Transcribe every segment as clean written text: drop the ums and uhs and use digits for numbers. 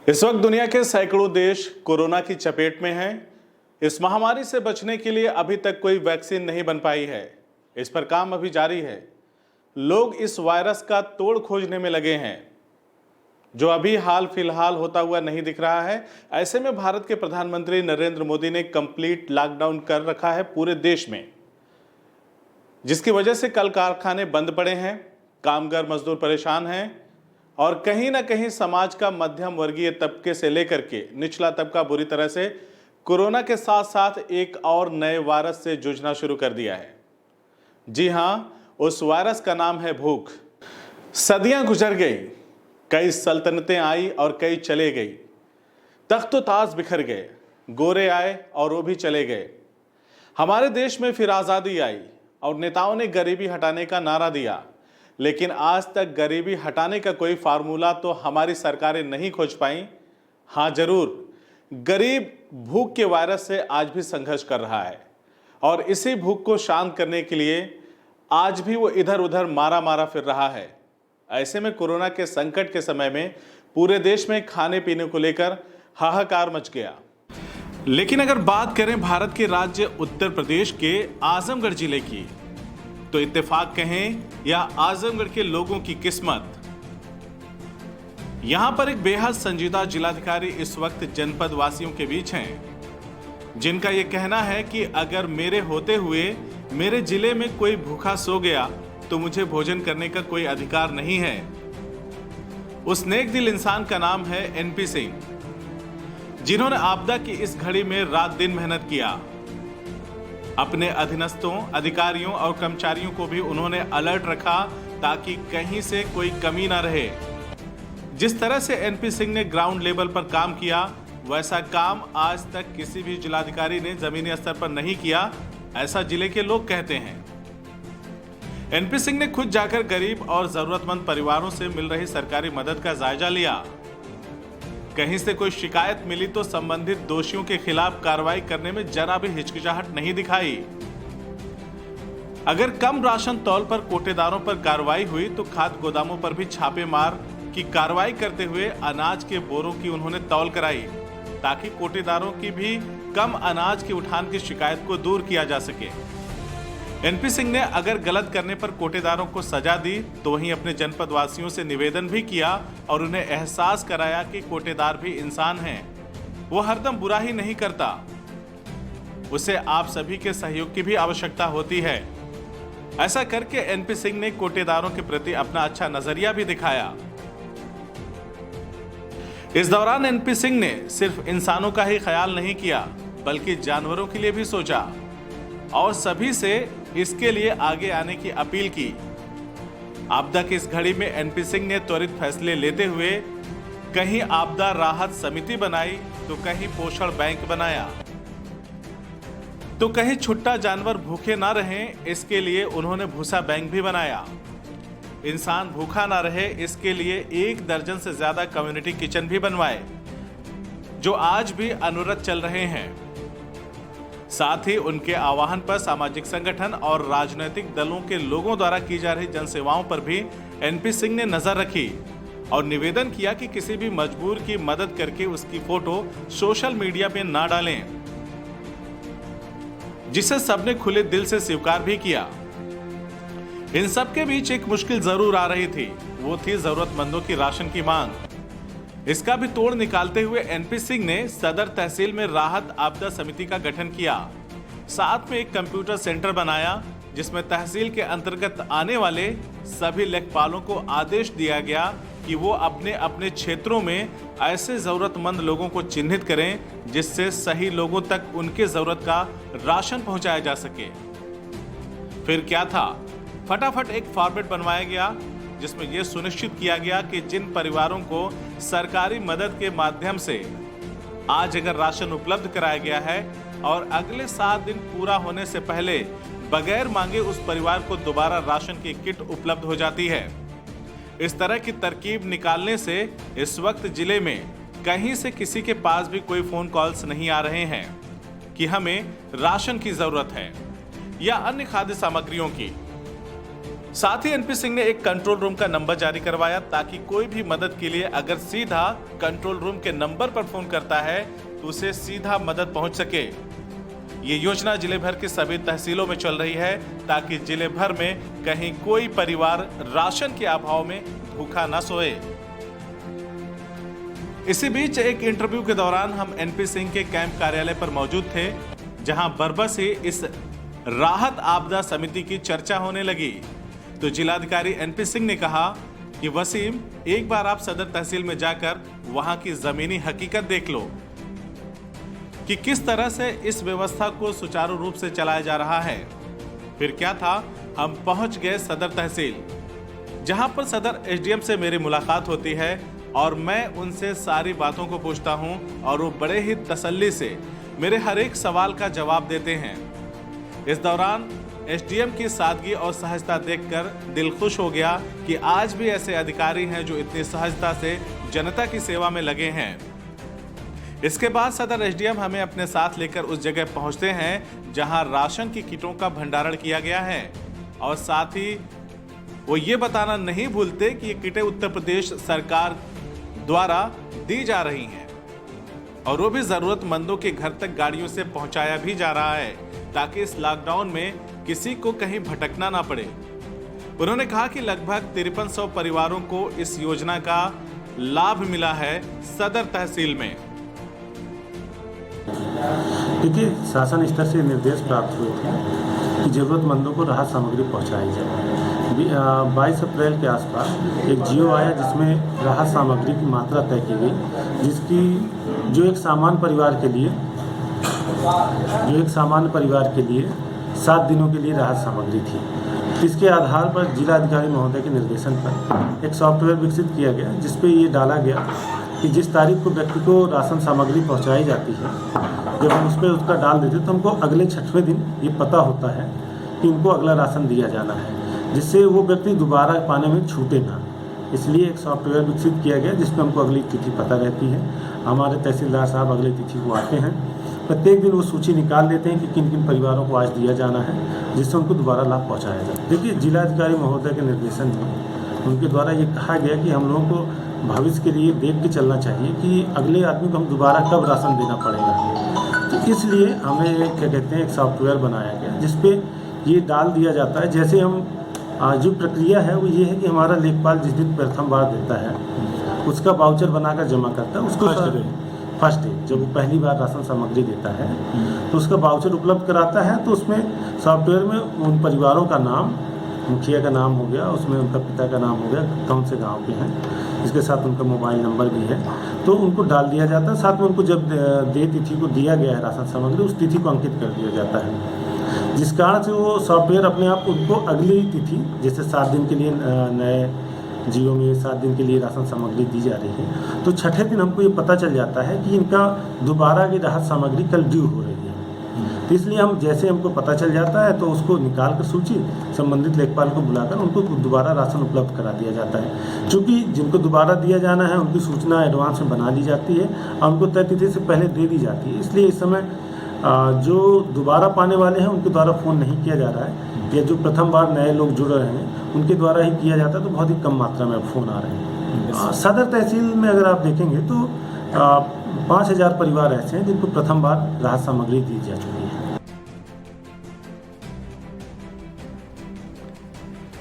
इस वक्त दुनिया के सैकड़ों देश कोरोना की चपेट में हैं। इस महामारी से बचने के लिए अभी तक कोई वैक्सीन नहीं बन पाई है। इस पर काम अभी जारी है। लोग इस वायरस का तोड़ खोजने में लगे हैं, जो अभी हाल फिलहाल होता हुआ नहीं दिख रहा है। ऐसे में भारत के प्रधानमंत्री नरेंद्र मोदी ने कंप्लीट लॉकडाउन कर रखा है पूरे देश में, जिसकी वजह से कल कारखाने बंद पड़े हैं, कामगार मजदूर परेशान हैं और कहीं ना कहीं समाज का मध्यम वर्गीय तबके से लेकर के निचला तबका बुरी तरह से कोरोना के साथ साथ एक और नए वायरस से जूझना शुरू कर दिया है। जी हां, उस वायरस का नाम है भूख। सदियां गुजर गई, कई सल्तनतें आई और कई चले गई, तख्त ताज बिखर गए, गोरे आए और वो भी चले गए। हमारे देश में फिर आज़ादी आई और नेताओं ने गरीबी हटाने का नारा दिया, लेकिन आज तक गरीबी हटाने का कोई फार्मूला तो हमारी सरकारें नहीं खोज पाई। हाँ जरूर, गरीब भूख के वायरस से आज भी संघर्ष कर रहा है और इसी भूख को शांत करने के लिए आज भी वो इधर उधर मारा मारा फिर रहा है। ऐसे में कोरोना के संकट के समय में पूरे देश में खाने पीने को लेकर हाहाकार मच गया। लेकिन अगर बात करें भारत के राज्य उत्तर प्रदेश के आजमगढ़ जिले की, तो इत्तेफाक कहें या आजमगढ़ के लोगों की किस्मत, यहां पर एक बेहद संजीदा जिलाधिकारी इस वक्त जनपद वासियों के बीच हैं, जिनका यह कहना है कि अगर मेरे होते हुए मेरे जिले में कोई भूखा सो गया तो मुझे भोजन करने का कोई अधिकार नहीं है। उस नेक दिल इंसान का नाम है एनपी सिंह, जिन्होंने आपदा की इस घड़ी में रात दिन मेहनत किया। अपने अधीनस्थों, अधिकारियों और कर्मचारियों को भी उन्होंने अलर्ट रखा ताकि कहीं से कोई कमी ना रहे। जिस तरह से एनपी सिंह ने ग्राउंड लेवल पर काम किया, वैसा काम आज तक किसी भी जिलाधिकारी ने जमीनी स्तर पर नहीं किया, ऐसा जिले के लोग कहते हैं। एनपी सिंह ने खुद जाकर गरीब और जरूरतमंद परिवारों से मिल रही सरकारी मदद का जायजा लिया। कहीं से कोई शिकायत मिली तो संबंधित दोषियों के खिलाफ कार्रवाई करने में जरा भी हिचकिचाहट नहीं दिखाई। अगर कम राशन तौल पर कोटेदारों पर कार्रवाई हुई तो खाद्य गोदामों पर भी छापेमार की कार्रवाई करते हुए अनाज के बोरों की उन्होंने तौल कराई, ताकि कोटेदारों की भी कम अनाज के उठान की शिकायत को दूर किया जा सके। एनपी सिंह ने अगर गलत करने पर कोटेदारों को सजा दी तो वहीं अपने जनपद वासियों से निवेदन भी किया और उन्हें एहसास कराया कि कोटेदार भी इंसान हैं, वो हरदम बुरा ही नहीं करता, उसे आप सभी के सहयोग की भी आवश्यकता होती है। ऐसा करके एनपी सिंह ने कोटेदारों के प्रति अपना अच्छा नजरिया भी दिखाया। इस दौरान एनपी सिंह ने सिर्फ इंसानों का ही ख्याल नहीं किया, बल्कि जानवरों के लिए भी सोचा और सभी से इसके लिए आगे आने की अपील की। आपदा की इस घड़ी में एनपी सिंह ने त्वरित फैसले लेते हुए कहीं आपदा राहत समिति बनाई तो कहीं पोषण बैंक बनाया, तो कहीं छुट्टा जानवर भूखे ना रहें इसके लिए उन्होंने भूसा बैंक भी बनाया। इंसान भूखा ना रहे इसके लिए 1 दर्जन से ज्यादा कम्युनिटी किचन भी बनवाए, जो आज भी अनवरत चल रहे हैं। साथ ही उनके आह्वान पर सामाजिक संगठन और राजनीतिक दलों के लोगों द्वारा की जा रही जनसेवाओं पर भी एनपी सिंह ने नजर रखी और निवेदन किया कि किसी भी मजबूर की मदद करके उसकी फोटो सोशल मीडिया पे ना डालें, जिसे सबने खुले दिल से स्वीकार भी किया। इन सबके बीच एक मुश्किल जरूर आ रही थी, वो थी जरूरतमंदों की राशन की मांग। इसका भी तोड़ निकालते हुए एनपी सिंह ने सदर तहसील में राहत आपदा समिति का गठन किया। साथ में एक कंप्यूटर सेंटर बनाया, जिसमें तहसील के अंतर्गत आने वाले सभी लेखपालों को आदेश दिया गया कि वो अपने अपने क्षेत्रों में ऐसे जरूरतमंद लोगों को चिन्हित करें, जिससे सही लोगों तक उनके जरूरत का राशन पहुंचाया जा सके। फिर क्या था, फटाफट एक फॉर्मेट बनवाया गया, जिसमें यह सुनिश्चित किया गया कि जिन परिवारों को सरकारी मदद के माध्यम से आज अगर राशन उपलब्ध कराया गया है और अगले 7 दिन पूरा होने से पहले बगैर मांगे उस परिवार को दोबारा राशन की किट उपलब्ध हो जाती है। इस तरह की तरकीब निकालने से इस वक्त जिले में कहीं से किसी के पास भी कोई फोन कॉल्स नहीं आ रहे हैं कि हमें राशन की जरूरत है या अन्य खाद्य सामग्रियों की। साथ ही एनपी सिंह ने एक कंट्रोल रूम का नंबर जारी करवाया ताकि कोई भी मदद के लिए अगर सीधा कंट्रोल रूम के नंबर पर फोन करता है तो उसे सीधा मदद पहुंच सके। ये योजना जिले भर की सभी तहसीलों में चल रही है ताकि जिले भर में कहीं कोई परिवार राशन के अभाव में भूखा न सोए। इसी बीच एक इंटरव्यू के दौरान हम एनपी सिंह के कैंप कार्यालय पर मौजूद थे, जहां बरबस ही इस राहत आपदा समिति की चर्चा होने लगी। तो जिलाधिकारी एनपी सिंह ने कहा कि वसीम, एक बार आप सदर तहसील में जाकर वहां की जमीनी हकीकत देख लो कि किस तरह से इस व्यवस्था को सुचारू रूप से चलाया जा रहा है। फिर क्या था, हम पहुंच गए सदर तहसील, जहां पर सदर एसडीएम से मेरी मुलाकात होती है और मैं उनसे सारी बातों को पूछता हूं और वो बड़े ही तसल्ली से मेरे हर एक सवाल का जवाब देते हैं। इस दौरान एसडीएम की सादगी और सहजता देखकर दिल खुश हो गया कि आज भी ऐसे अधिकारी हैं जो इतनी सहजता से जनता की सेवा में लगे हैं। इसके बाद सदर एसडीएम हमें अपने साथ लेकर उस जगह पहुंचते हैं जहां राशन की किटों का भंडारण किया गया है और साथ ही वो ये बताना नहीं भूलते कि ये किटें उत्तर प्रदेश सरकार द्वारा दी जा रही हैं और वो भी जरूरतमंदों के घर तक गाड़ियों से पहुंचाया भी जा रहा है ताकि इस लॉकडाउन में किसी को कहीं भटकना ना पड़े। उन्होंने कहा कि लगभग 5300 परिवारों को इस योजना का लाभ मिला है सदर तहसील में। देखिए, शासन स्तर से निर्देश प्राप्त हुए थे कि जरूरतमंदों को राहत सामग्री पहुंचाई जाए। 22 अप्रैल के आसपास एक जियो आया जिसमें राहत सामग्री की मात्रा तय की गई, जिसकी जो एक सामान्य परिवार के लिए 7 दिनों के लिए राहत सामग्री थी। इसके आधार पर जिला अधिकारी महोदय के निर्देशन पर एक सॉफ्टवेयर विकसित किया गया, जिसपे ये डाला गया कि जिस तारीख को व्यक्ति को राशन सामग्री पहुंचाई जाती है, जब हम उस पर उसका डाल देते तो हमको अगले 6वें दिन ये पता होता है कि उनको अगला राशन दिया जाना है, जिससे वो व्यक्ति दोबारा पाने में छूटे ना। इसलिए एक सॉफ्टवेयर विकसित किया गया जिसमें हमको अगली तिथि पता रहती है। हमारे तहसीलदार साहब अगली तिथि को आते हैं, प्रत्येक दिन वो सूची निकाल देते हैं कि किन किन परिवारों को आज दिया जाना है, जिससे उनको दोबारा लाभ पहुंचाया जाए। देखिए, जिलाधिकारी महोदय के निर्देशन में उनके द्वारा ये कहा गया कि हम लोगों को भविष्य के लिए देख के चलना चाहिए कि अगले आदमी को हम दोबारा कब राशन देना पड़ेगा। तो इसलिए हमें क्या कहते हैं, एक सॉफ्टवेयर बनाया गया जिसपे ये डाल दिया जाता है। जैसे हम जो प्रक्रिया है वो ये है कि हमारा लेखपाल जिस दिन प्रथम बार देता है उसका वाउचर बनाकर जमा करता है। उसको फर्स्ट डे जब वो पहली बार राशन सामग्री देता है तो उसका वाउचर उपलब्ध कराता है। तो उसमें सॉफ्टवेयर में उन परिवारों का नाम, मुखिया का नाम हो गया, उसमें उनका पिता का नाम हो गया, कौन से गांव के हैं, इसके साथ उनका मोबाइल नंबर भी है, तो उनको डाल दिया जाता है। साथ में उनको जब दे तिथि को दिया गया है राशन सामग्री, उस तिथि को अंकित कर दिया जाता है, जिस कारण से वो सॉफ्टवेयर अपने आप उनको अगली तिथि, जैसे 7 दिन के लिए नए जियो में 7 दिन के लिए राशन सामग्री दी जा रही है, तो 6ठे दिन हमको ये पता चल जाता है कि इनका दोबारा की राहत सामग्री कल ड्यू हो रही है। तो इसलिए हम जैसे हमको पता चल जाता है तो उसको निकाल कर सूची संबंधित लेखपाल को बुलाकर उनको दोबारा राशन उपलब्ध करा दिया जाता है। क्योंकि जिनको दोबारा दिया जाना है उनकी सूचना एडवांस में बना ली जाती है और उनको तय तिथि से पहले दे दी जाती है। इसलिए इस समय जो दोबारा पाने वाले हैं उनके द्वारा फ़ोन नहीं किया जा रहा है, या जो प्रथम बार नए लोग जुड़ रहे हैं उनके द्वारा ही किया जाता है, तो बहुत ही कम मात्रा में फ़ोन आ रहे हैं। सदर तहसील में अगर आप देखेंगे तो 5000 परिवार ऐसे हैं जिनको प्रथम बार राहत सामग्री दी जा चुकी है।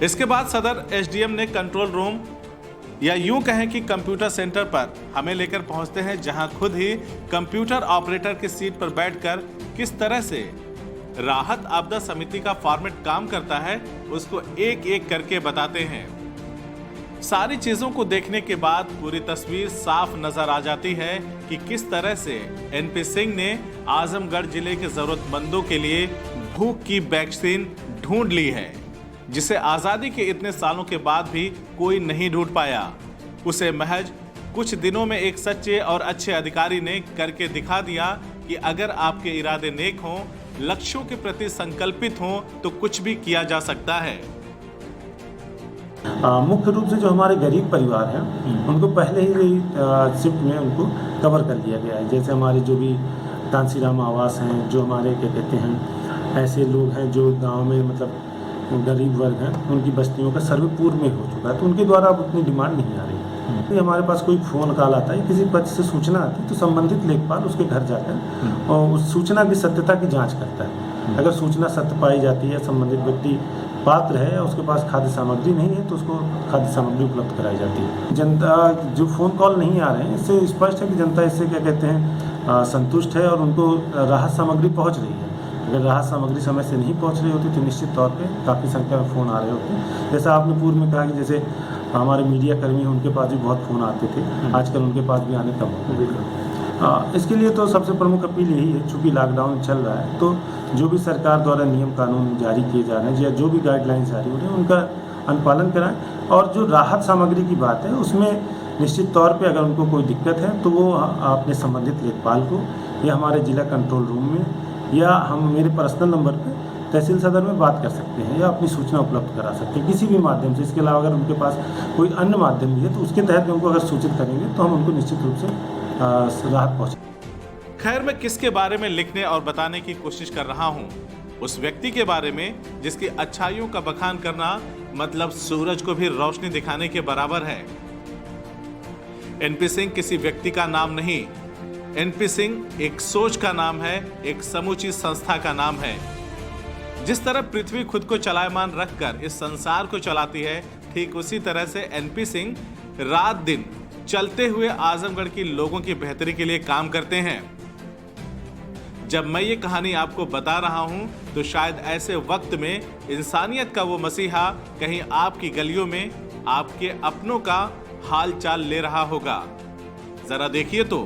इसके बाद सदर एसडीएम ने कंट्रोल रूम या यूं कहें कि कंप्यूटर सेंटर पर हमें लेकर पहुंचते हैं, जहां खुद ही कंप्यूटर ऑपरेटर की सीट पर बैठकर किस तरह से राहत आपदा समिति का फॉर्मेट काम करता है उसको एक एक करके बताते हैं। सारी चीजों को देखने के बाद पूरी तस्वीर साफ नजर आ जाती है कि किस तरह से एनपी सिंह ने आजमगढ़ जिले के जरूरतमंदों के लिए भूख की वैक्सीन ढूंढ ली है, जिसे आजादी के इतने सालों के बाद भी कोई नहीं ढूंढ पाया। उसे महज कुछ दिनों में एक सच्चे और अच्छे अधिकारी ने करके दिखा दिया कि अगर आपके इरादे नेक हों, लक्ष्यों के प्रति संकल्पित हों, तो कुछ भी किया जा सकता है। मुख्य रूप से जो हमारे गरीब परिवार हैं उनको पहले ही शिफ्ट में उनको कवर कर लिया गया है। जैसे हमारे जो भी तानसीराम आवास हैं, जो हमारे क्या कहते हैं ऐसे लोग हैं जो गांव में मतलब गरीब वर्ग हैं उनकी बस्तियों का सर्वे पूर्व में हो चुका है, तो उनके द्वारा अब उतनी डिमांड नहीं आ रही है। तो हमारे पास कोई फ़ोन कॉल आता है, किसी पक्ष से सूचना आती है, तो संबंधित लेखपाल उसके घर जाकर और उस सूचना की सत्यता की जांच करता है। अगर सूचना सत्य पाई जाती है, संबंधित व्यक्ति पात्र है या उसके पास खाद्य सामग्री नहीं है, तो उसको खाद्य सामग्री उपलब्ध कराई जाती है। जनता जो फ़ोन कॉल नहीं आ रहे हैं, इससे स्पष्ट है कि जनता इससे क्या कहते हैं संतुष्ट है और उनको राहत सामग्री पहुंच रही है। अगर राहत सामग्री समय से नहीं पहुंच रही होती तो निश्चित तौर पे काफ़ी संख्या में फ़ोन आ रहे होते। जैसा आपने पूर्व में कहा कि जैसे हमारे मीडिया कर्मी हैं, उनके पास भी बहुत फ़ोन आते थे, आजकल उनके पास भी आने कम हो गए। इसके लिए तो सबसे प्रमुख अपील यही है, चूँकि लॉकडाउन चल रहा है, तो जो भी सरकार द्वारा नियम कानून जारी किए जा रहे हैं या जो भी गाइडलाइंस जारी हो रही हैं उनका अनुपालन कराएं। और जो राहत सामग्री की बात है उसमें निश्चित तौर पे अगर उनको कोई दिक्कत है तो वो अपने संबंधित लेखपाल को या हमारे जिला कंट्रोल रूम में या हम मेरे पर्सनल नंबर पे तहसील सदर में बात कर सकते हैं या अपनी सूचना उपलब्ध करा सकते हैं किसी भी माध्यम से। इसके अलावा अगर उनके पास कोई अन्य माध्यम भी है तो उसके तहत उनको अगर सूचित करेंगे तो हम उनको निश्चित रूप से राहत पहुँचाएंगे। खैर, मैं किसके बारे में लिखने और बताने की कोशिश कर रहा हूँ? उस व्यक्ति के बारे में जिसकी अच्छाइयों का बखान करना मतलब सूरज को भी रोशनी दिखाने के बराबर है। एनपी सिंह किसी व्यक्ति का नाम नहीं, एनपी सिंह एक सोच का नाम है, एक समूची संस्था का नाम है। जिस तरह पृथ्वी खुद को चलायमान रखकर इस संसार को चलाती है, ठीक उसी तरह से एनपी सिंह रात दिन चलते हुए आजमगढ़ की लोगों की बेहतरी के लिए काम करते हैं। जब मैं ये कहानी आपको बता रहा हूं तो शायद ऐसे वक्त में इंसानियत का वो मसीहा कहीं आपकी गलियों में आपके अपनों का हाल चाल ले रहा होगा। जरा देखिए तो।